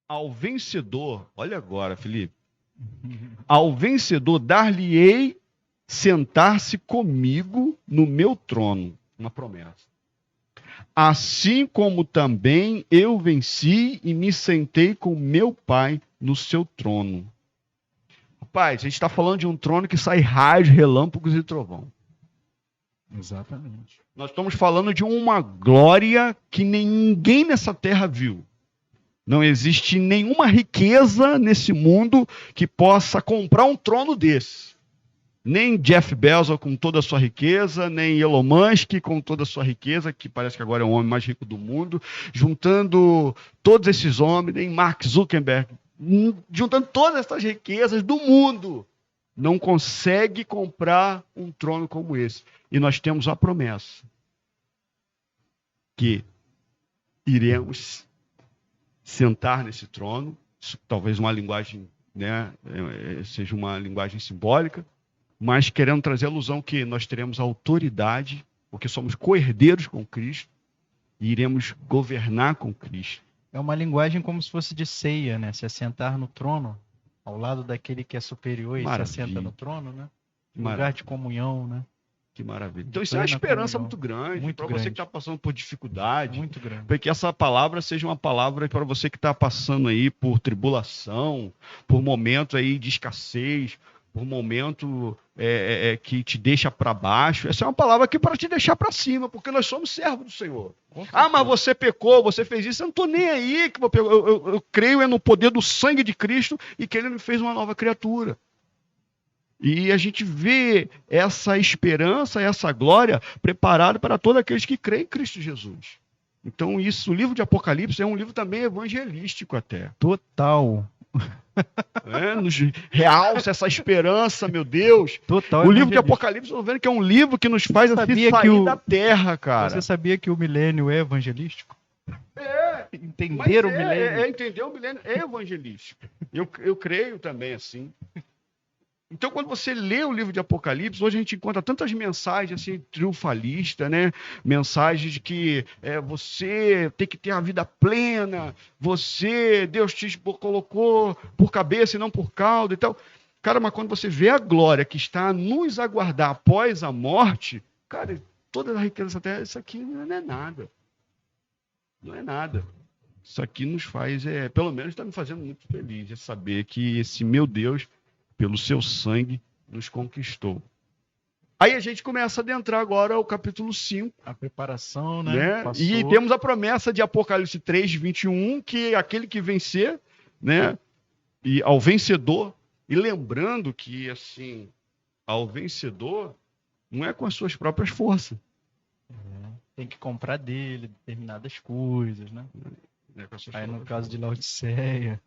Ao vencedor, olha agora, Felipe, ao vencedor dar-lhe-ei sentar-se comigo no meu trono. Uma promessa. Assim como também eu venci e me sentei com meu Pai no seu trono. Rapaz, a gente está falando de um trono que sai raios, relâmpagos e trovão. Exatamente. Nós estamos falando de uma glória que ninguém nessa terra viu. Não existe nenhuma riqueza nesse mundo que possa comprar um trono desse. Nem Jeff Bezos com toda a sua riqueza, nem Elon Musk com toda a sua riqueza, que parece que agora é o homem mais rico do mundo, juntando todos esses homens, nem Mark Zuckerberg, juntando todas essas riquezas do mundo, não consegue comprar um trono como esse. E nós temos a promessa que iremos sentar nesse trono, talvez uma linguagem, né, seja uma linguagem simbólica, mas querendo trazer a alusão que nós teremos autoridade, porque somos co-herdeiros com Cristo, e iremos governar com Cristo. É uma linguagem como se fosse de ceia, né? Se assentar no trono, ao lado daquele que é superior e Maravilha. se assenta no trono, né? Maravilha. Lugar de comunhão, né? Que maravilha. Então isso é uma esperança muito grande para você que está passando por dificuldade. Muito grande. Para que essa palavra seja uma palavra para você que está passando aí por tribulação, por momentos aí de escassez, por momento que te deixa para baixo. Essa é uma palavra aqui para te deixar para cima, porque nós somos servos do Senhor. Ah, mas você pecou, você fez isso. Eu não estou nem aí. Eu creio no poder do sangue de Cristo e que Ele me fez uma nova criatura. E a gente vê essa esperança, essa glória preparada para todos aqueles que creem em Cristo Jesus. Então, isso, o livro de Apocalipse é um livro também evangelístico até. Total. Nos realça essa esperança, meu Deus. Total. O livro de Apocalipse, eu tô vendo que é um livro que nos faz assim, sair da terra, cara. Você sabia que o milênio é evangelístico? Entender o milênio. Entender o milênio é evangelístico. Eu creio também assim. Então, quando você lê o livro de Apocalipse, hoje a gente encontra tantas mensagens assim, triunfalistas, né? Mensagens de que você tem que ter a vida plena, Deus te colocou por cabeça e não por cauda e tal. Cara, mas quando você vê a glória que está a nos aguardar após a morte, cara, toda a riqueza dessa terra, isso aqui não é nada. Não é nada. Isso aqui nos faz, pelo menos está me fazendo muito feliz, é saber que esse meu Deus, pelo seu sangue, nos conquistou. Aí a gente começa a adentrar agora o capítulo 5. A preparação, né? E temos a promessa de Apocalipse 3, 21, que aquele que vencer, né? E ao vencedor, e lembrando que, assim, ao vencedor, não é com as suas próprias forças. Tem que comprar dele determinadas coisas, né? Aí no caso de Laodiceia.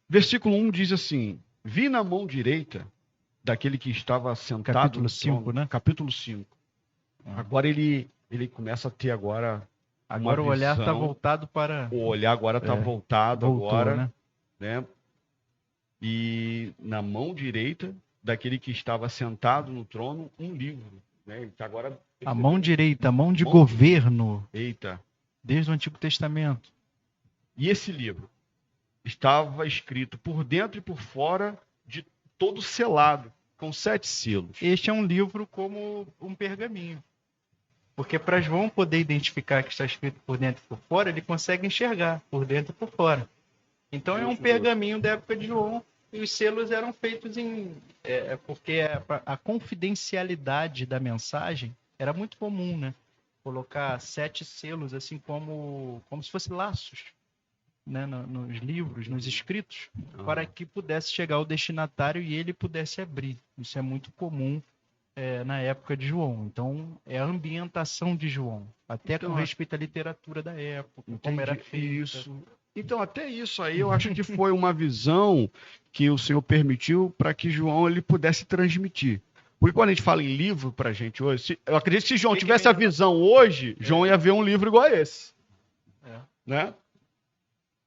Versículo 1 diz assim: vi na mão direita daquele que estava sentado capítulo no 5, trono, né? Capítulo 5. Agora ele começa a ter agora o olhar está voltado para... O olhar agora está voltado, voltou, né? E na mão direita daquele que estava sentado no trono, um livro. Né? Ele tá agora... A mão direita, a mão de governo. Eita. Desde o Antigo Testamento. E esse livro estava escrito por dentro e por fora, de todo selado, com 7 selos. Este é um livro como um pergaminho. Porque para João poder identificar que está escrito por dentro e por fora, ele consegue enxergar por dentro e por fora. Então é um pergaminho da época de João, e os selos eram feitos porque a confidencialidade da mensagem era muito comum, né? Colocar 7 selos, assim como se fossem laços, né? Nos livros, nos escritos, para que pudesse chegar ao destinatário e ele pudesse abrir. Isso é muito comum na época de João. Então, é a ambientação de João, até com respeito à literatura da época, como era feito. Isso. Então, até isso aí, eu acho que foi uma visão que o Senhor permitiu para que João ele pudesse transmitir. Porque quando a gente fala em livro para a gente hoje, eu acredito que se João tivesse a visão hoje, João ia ver um livro igual a esse. Né?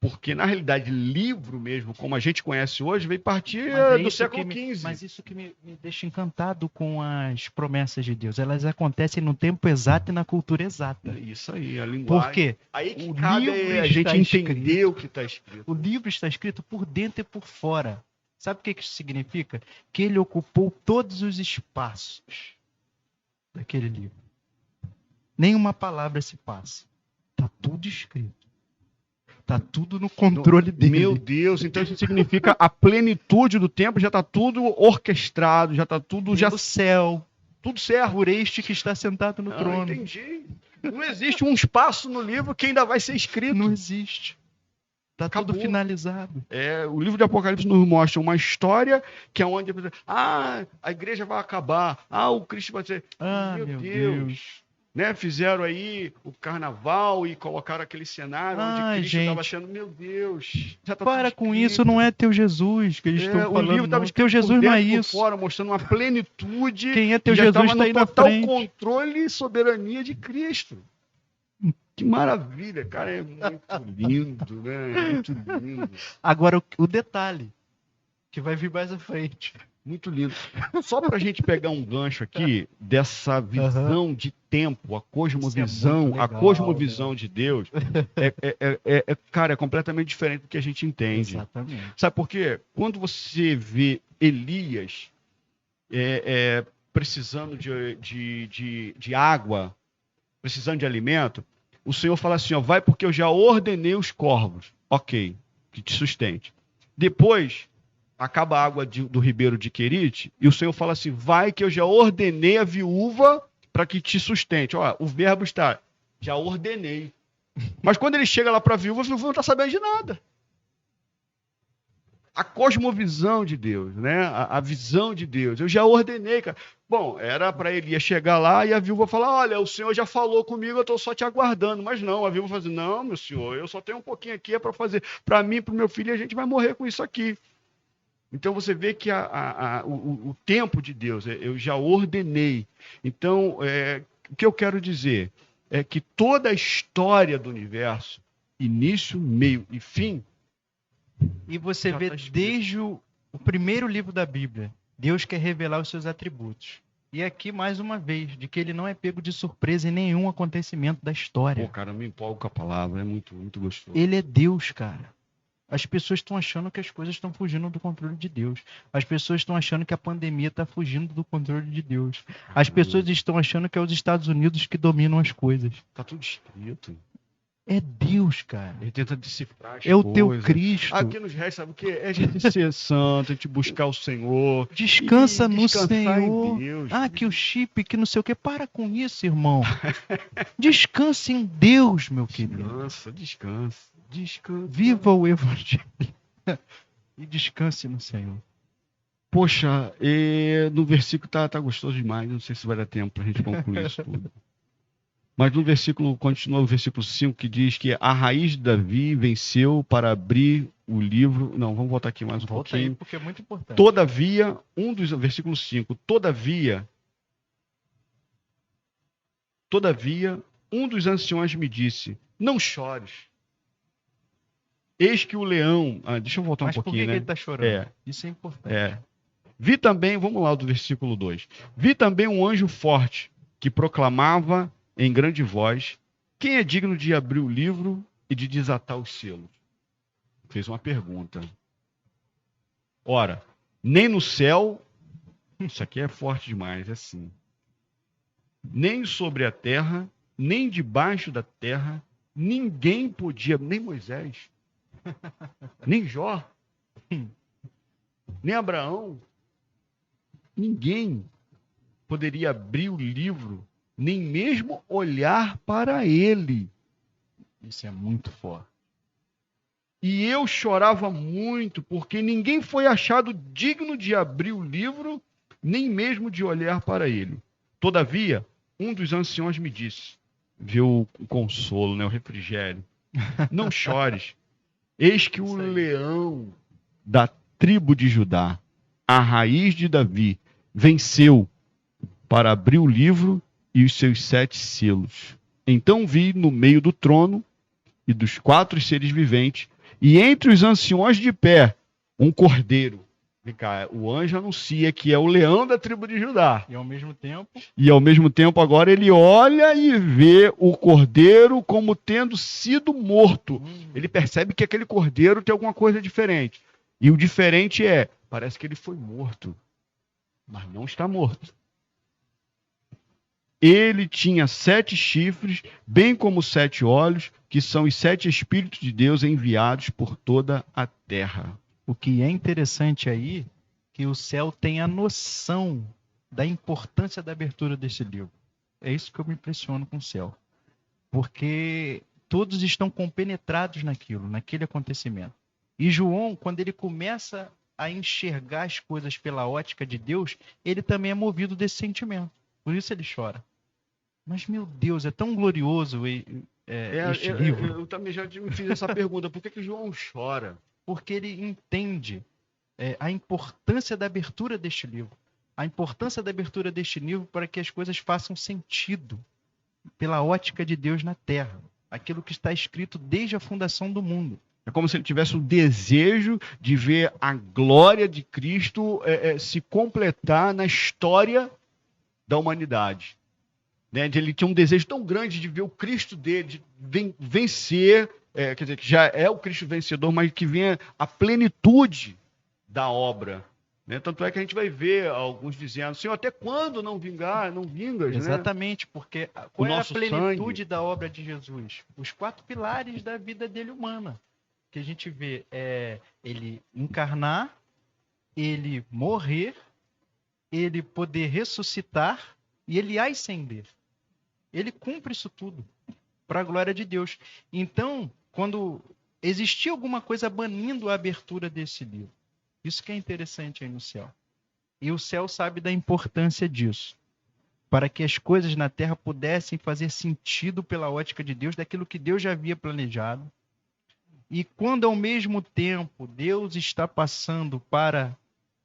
Porque, na realidade, livro mesmo, como a gente conhece hoje, veio partir Mas é do isso século que XV. Mas isso que me deixa encantado com as promessas de Deus. Elas acontecem no tempo exato e na cultura exata. Isso aí, a linguagem. Por quê? Aí que O cabe livro a gente está entender escrito. o que está escrito. O livro está escrito por dentro e por fora. Sabe o que isso significa? Que ele ocupou todos os espaços daquele livro. Nenhuma palavra se passa. Está tudo escrito. Está tudo no controle dele. Meu Deus, então isso significa a plenitude do tempo, já está tudo orquestrado, já está tudo Pelo céu, tudo certo. por este que está sentado no trono. Entendi. Não existe um espaço no livro que ainda vai ser escrito. Não existe. Está tudo finalizado. O livro de Apocalipse nos mostra uma história que é onde a igreja vai acabar, o Cristo vai ser. Meu Deus. Né? Fizeram aí o carnaval e colocaram aquele cenário onde Cristo estava sendo, meu Deus. Já tá para com isso, não é teu Jesus que eles estão falando. O livro estava teu Jesus não é isso. Fora, mostrando uma plenitude. Quem é teu Jesus está aí na total frente. Controle e soberania de Cristo. Que maravilha, cara, é muito lindo, né? Muito lindo. Agora, o detalhe, que vai vir mais à frente. Muito lindo. Só para a gente pegar um gancho aqui dessa visão de tempo, a cosmovisão, legal, a cosmovisão de Deus, cara, é completamente diferente do que a gente entende. Exatamente. Sabe por quê? Quando você vê Elias precisando de água, precisando de alimento, o Senhor fala assim, vai porque eu já ordenei os corvos. Ok, que te sustente. Depois acaba a água do ribeiro de Querite, e o Senhor fala assim, vai que eu já ordenei a viúva para que te sustente. O verbo está, já ordenei. Mas quando ele chega lá para a viúva não está sabendo de nada. A cosmovisão de Deus, né? A visão de Deus. Eu já ordenei, cara. Bom, era para Elias chegar lá e a viúva falar, olha, o Senhor já falou comigo, eu estou só te aguardando. Mas não, a viúva fala assim, não, meu senhor, eu só tenho um pouquinho aqui para fazer. Para mim, para o meu filho, a gente vai morrer com isso aqui. Então você vê que o tempo de Deus, eu já ordenei. Então, o que eu quero dizer é que toda a história do universo, início, meio e fim, e você vê desde o primeiro livro da Bíblia, Deus quer revelar os seus atributos. E aqui, mais uma vez, de que ele não é pego de surpresa em nenhum acontecimento da história. Pô, cara, eu me empolgo com a palavra, é muito, muito gostoso. Ele é Deus, cara. As pessoas estão achando que as coisas estão fugindo do controle de Deus. As pessoas estão achando que a pandemia está fugindo do controle de Deus. As pessoas estão achando que é os Estados Unidos que dominam as coisas. Tá tudo escrito. É Deus, cara. Ele tenta decifrar as coisas. É o teu Cristo. Aqui nos restos, sabe o que? É a gente ser santo, a gente buscar o Senhor. Descansa no Senhor. Em Deus. Que o chip, que não sei o que. Para com isso, irmão. Descansa em Deus, meu querido. Descansa. Viva o Evangelho. E descanse no Senhor. Poxa, no versículo tá gostoso demais. Não sei se vai dar tempo pra gente concluir isso tudo. Mas no versículo, continua o versículo 5, que diz que a raiz de Davi venceu para abrir o livro. Não, vamos voltar aqui mais um pouquinho. Aí, porque é muito importante. Todavia, versículo 5, todavia, um dos anciões me disse, não chores. Eis que o leão... deixa eu voltar um pouquinho, né? Mas por que ele está chorando? Isso é importante. Vi também, vamos lá do versículo 2. Vi também um anjo forte que proclamava em grande voz, quem é digno de abrir o livro e de desatar os selos? Fez uma pergunta. Ora, nem no céu, isso aqui é forte demais, é assim, nem sobre a terra, nem debaixo da terra, ninguém podia, nem Moisés, nem Jó, nem Abraão, ninguém poderia abrir o livro, nem mesmo olhar para ele. Isso é muito forte. E eu chorava muito, porque ninguém foi achado digno de abrir o livro, nem mesmo de olhar para ele. Todavia, um dos anciões me disse, viu o consolo, né, o refrigério, não chores, eis que o leão da tribo de Judá, a raiz de Davi, venceu para abrir o livro e os seus 7 selos. Então vi no meio do trono e dos 4 seres viventes E entre os anciões de pé, um cordeiro. Vem cá, o anjo anuncia que é o leão da tribo de Judá. E ao mesmo tempo, Agora ele olha e vê o cordeiro como tendo sido morto. Ele percebe que aquele cordeiro tem alguma coisa diferente. E o diferente parece que ele foi morto, mas não está morto. Ele tinha 7 chifres, bem como 7 olhos, que são os 7 Espíritos de Deus enviados por toda a terra. o que é interessante aí, que o céu tem a noção da importância da abertura desse livro. É isso que eu me impressiono com o céu. Porque todos estão compenetrados naquele acontecimento. E João, quando ele começa a enxergar as coisas pela ótica de Deus, ele também é movido desse sentimento. Por isso ele chora. Mas, meu Deus, é tão glorioso este livro. Eu também já me fiz essa pergunta. Por que João chora? Porque ele entende a importância da abertura deste livro. A importância da abertura deste livro para que as coisas façam sentido pela ótica de Deus na Terra. Aquilo que está escrito desde a fundação do mundo. É como se ele tivesse um desejo de ver a glória de Cristo se completar na história da humanidade. Né? Ele tinha um desejo tão grande de ver o Cristo dele, de vencer, quer dizer, que já é o Cristo vencedor, mas que venha a plenitude da obra. Né? Tanto é que a gente vai ver alguns dizendo, Senhor, até quando não vingas? Exatamente, né? Porque qual é a plenitude sangue da obra de Jesus? Os 4 pilares da vida dele humana. Que a gente vê ele encarnar, ele morrer, ele poder ressuscitar e ele ascender. Ele cumpre isso tudo para a glória de Deus. Então, quando existia alguma coisa banindo a abertura desse livro, isso que é interessante aí no céu. E o céu sabe da importância disso, para que as coisas na terra pudessem fazer sentido pela ótica de Deus, daquilo que Deus já havia planejado. E quando ao mesmo tempo Deus está passando para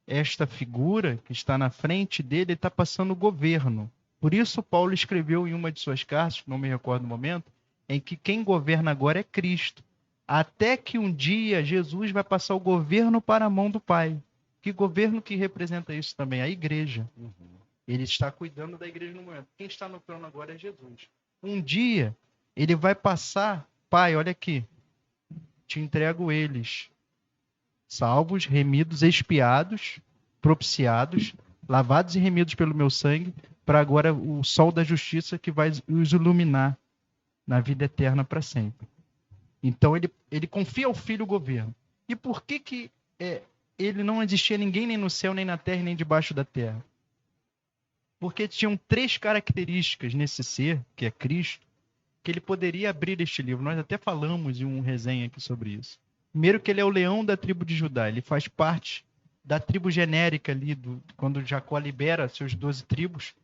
esta figura que está na frente dele, ele está passando o governo. Por isso Paulo escreveu em uma de suas cartas, não me recordo o momento, em que quem governa agora é Cristo. Até que um dia Jesus vai passar o governo para a mão do Pai. Que governo que representa isso também? A igreja. Ele está cuidando da igreja no momento. Quem está no trono agora é Jesus. Um dia ele vai passar, Pai, olha aqui, te entrego eles, salvos, remidos, expiados, propiciados, lavados e remidos pelo meu sangue, para agora o sol da justiça que vai os iluminar na vida eterna para sempre. Então ele confia ao Filho o governo. E por que ele não existia ninguém nem no céu, nem na terra, nem debaixo da terra? Porque tinham 3 características nesse ser, que é Cristo, que ele poderia abrir este livro. Nós até falamos em um resenha aqui sobre isso. Primeiro, que ele é o leão da tribo de Judá. Ele faz parte da tribo genérica ali, quando Jacó libera seus 12 tribos,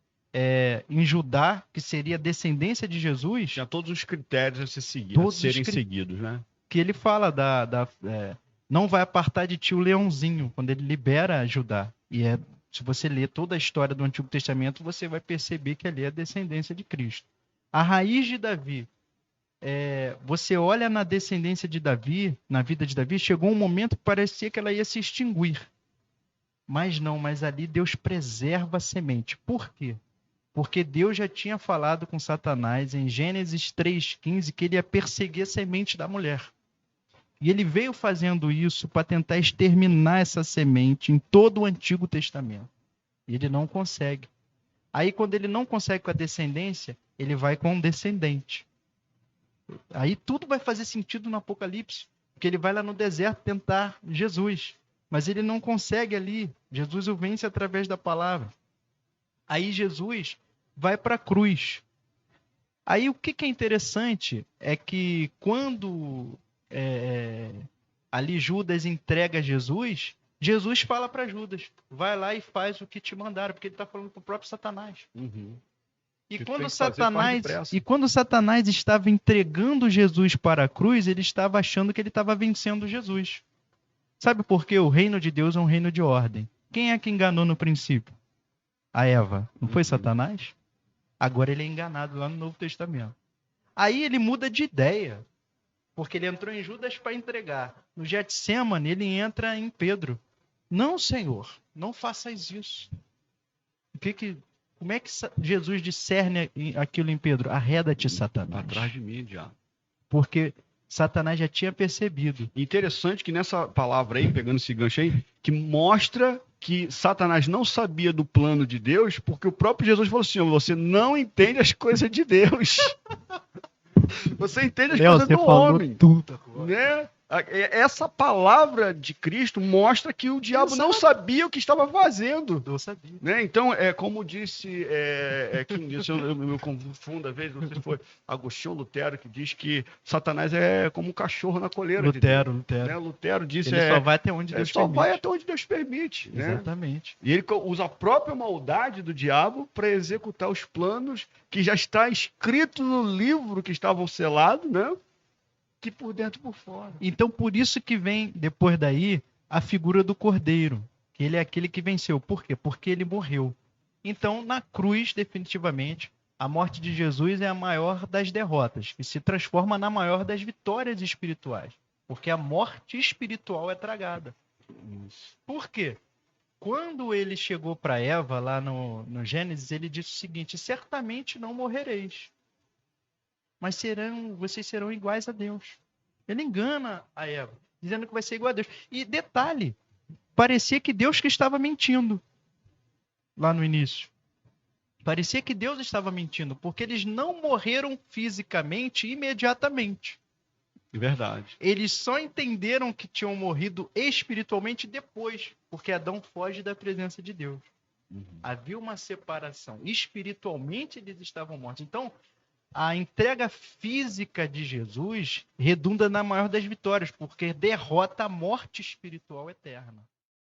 em Judá, que seria a descendência de Jesus. Tinha todos os critérios a serem seguidos, né? Que ele fala não vai apartar de ti o leãozinho, quando ele libera Judá. E se você ler toda a história do Antigo Testamento, você vai perceber que ali é a descendência de Cristo. A raiz de Davi, você olha na descendência de Davi, na vida de Davi, chegou um momento que parecia que ela ia se extinguir. Mas não, mas ali Deus preserva a semente. Por quê? Porque Deus já tinha falado com Satanás em Gênesis 3,15 que ele ia perseguir a semente da mulher. E ele veio fazendo isso para tentar exterminar essa semente em todo o Antigo Testamento. E ele não consegue. Aí, quando ele não consegue com a descendência, ele vai com o descendente. Aí tudo vai fazer sentido no Apocalipse, porque ele vai lá no deserto tentar Jesus, mas ele não consegue ali. Jesus o vence através da palavra. Aí Jesus vai para a cruz. Aí o que é interessante é que quando ali Judas entrega Jesus, Jesus fala para Judas, vai lá e faz o que te mandaram, porque ele está falando com o próprio Satanás. E quando Satanás estava entregando Jesus para a cruz, ele estava achando que ele estava vencendo Jesus. Sabe por quê? O reino de Deus é um reino de ordem. Quem é que enganou no princípio? A Eva. Não foi Satanás? Agora ele é enganado lá no Novo Testamento. Aí ele muda de ideia. Porque ele entrou em Judas para entregar. No Getsemane, ele entra em Pedro. Não, Senhor, não faças isso. Como é que Jesus discerne aquilo em Pedro? Arreda-te, Satanás. Atrás de mim, diabo. Porque Satanás já tinha percebido. Interessante que nessa palavra aí, pegando esse gancho aí, que mostra que Satanás não sabia do plano de Deus, porque o próprio Jesus falou assim: você não entende as coisas de Deus. Você entende as coisas do homem. Tudo, né? Essa palavra de Cristo mostra que o diabo não sabia o que estava fazendo. Não sabia. Né? Então, como disse, quem disse, eu me confundo às vezes, não sei se foi Agostinho Lutero que diz que Satanás é como um cachorro na coleira. Lutero. Né? Lutero disse ele só vai até onde Deus permite. Só vai até onde Deus permite. Né? Exatamente. E ele usa a própria maldade do diabo para executar os planos que já está escrito no livro que estavam selados, né? Que por dentro e por fora. Então, por isso que vem, depois daí, a figura do Cordeiro. Que ele é aquele que venceu. Por quê? Porque ele morreu. Então, na cruz, definitivamente, a morte de Jesus é a maior das derrotas, que se transforma na maior das vitórias espirituais. Porque a morte espiritual é tragada. Por quê? Quando ele chegou para Eva, lá no Gênesis, ele disse o seguinte: certamente não morrereis, mas vocês serão iguais a Deus. Ele engana a Eva, dizendo que vai ser igual a Deus. E detalhe, parecia que Deus que estava mentindo lá no início. Parecia que Deus estava mentindo, porque eles não morreram fisicamente imediatamente. Verdade. Eles só entenderam que tinham morrido espiritualmente depois, porque Adão foge da presença de Deus. Havia uma separação. Espiritualmente eles estavam mortos. Então, a entrega física de Jesus redunda na maior das vitórias, porque derrota a morte espiritual eterna.